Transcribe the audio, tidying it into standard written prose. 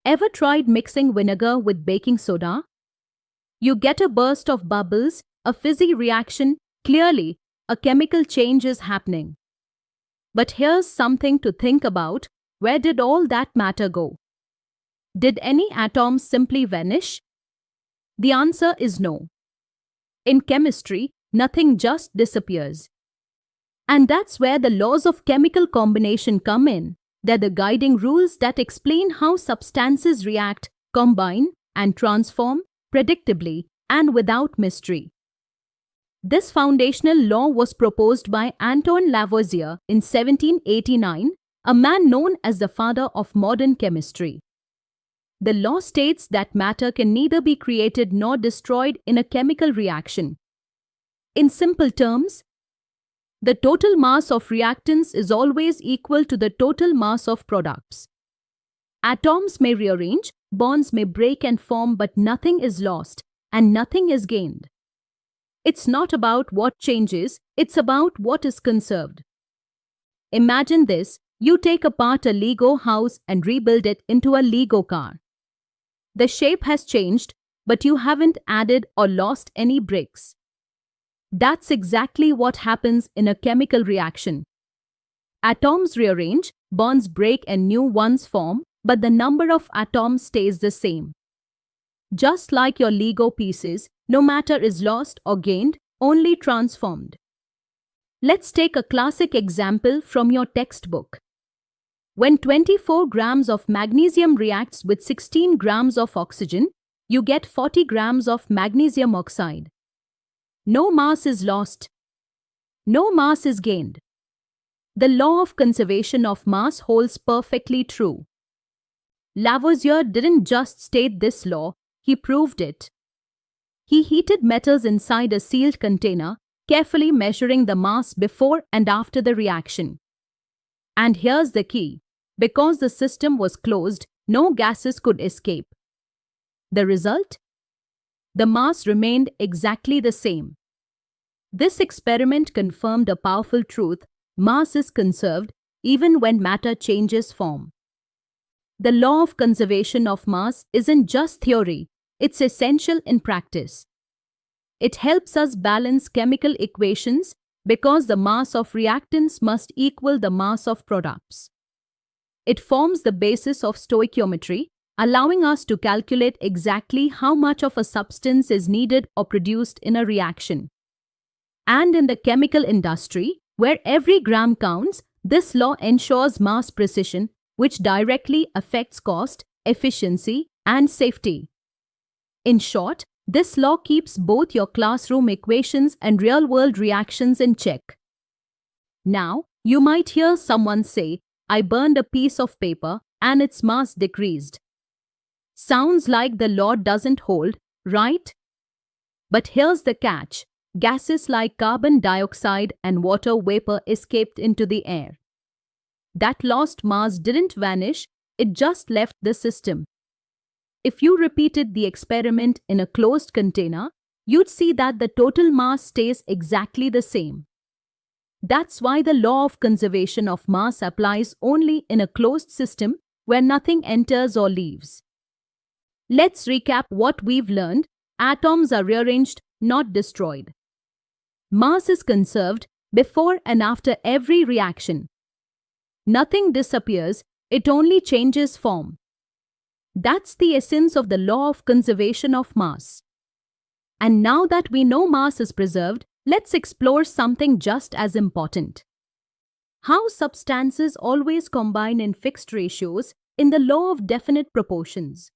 Ever tried mixing vinegar with baking soda? You get a burst of bubbles, a fizzy reaction. Clearly, a chemical change is happening. But here's something to think about. Where did all that matter go? Did any atoms simply vanish? The answer is no. In chemistry, nothing just disappears. And that's where the laws of chemical combination come in. They're the guiding rules that explain how substances react, combine, and transform predictably and without mystery. This foundational law was proposed by Antoine Lavoisier in 1789, a man known as the father of modern chemistry. The law states that matter can neither be created nor destroyed in a chemical reaction. In simple terms, the total mass of reactants is always equal to the total mass of products. Atoms may rearrange, bonds may break and form, but nothing is lost and nothing is gained. It's not about what changes, it's about what is conserved. Imagine this: you take apart a Lego house and rebuild it into a Lego car. The shape has changed, but you haven't added or lost any bricks. That's exactly what happens in a chemical reaction. Atoms rearrange, bonds break and new ones form, but the number of atoms stays the same. Just like your Lego pieces, no matter is lost or gained, only transformed. Let's take a classic example from your textbook. When 24 grams of magnesium reacts with 16 grams of oxygen, you get 40 grams of magnesium oxide. No mass is lost. No mass is gained. The law of conservation of mass holds perfectly true. Lavoisier didn't just state this law, he proved it. He heated metals inside a sealed container, carefully measuring the mass before and after the reaction. And here's the key: because the system was closed, no gases could escape. The result? The mass remained exactly the same. This experiment confirmed a powerful truth: mass is conserved even when matter changes form. The law of conservation of mass isn't just theory, it's essential in practice. It helps us balance chemical equations because the mass of reactants must equal the mass of products. It forms the basis of stoichiometry, allowing us to calculate exactly how much of a substance is needed or produced in a reaction. And in the chemical industry, where every gram counts, this law ensures mass precision, which directly affects cost, efficiency, and safety. In short, this law keeps both your classroom equations and real-world reactions in check. Now, you might hear someone say, "I burned a piece of paper and its mass decreased." Sounds like the law doesn't hold, right? But here's the catch: gases like carbon dioxide and water vapor escaped into the air. That lost mass didn't vanish, it just left the system. If you repeated the experiment in a closed container, you'd see that the total mass stays exactly the same. That's why the law of conservation of mass applies only in a closed system where nothing enters or leaves. Let's recap what we've learned. Atoms are rearranged, not destroyed. Mass is conserved before and after every reaction. Nothing disappears, it only changes form. That's the essence of the law of conservation of mass. And now that we know mass is preserved, let's explore something just as important: how substances always combine in fixed ratios in the law of definite proportions.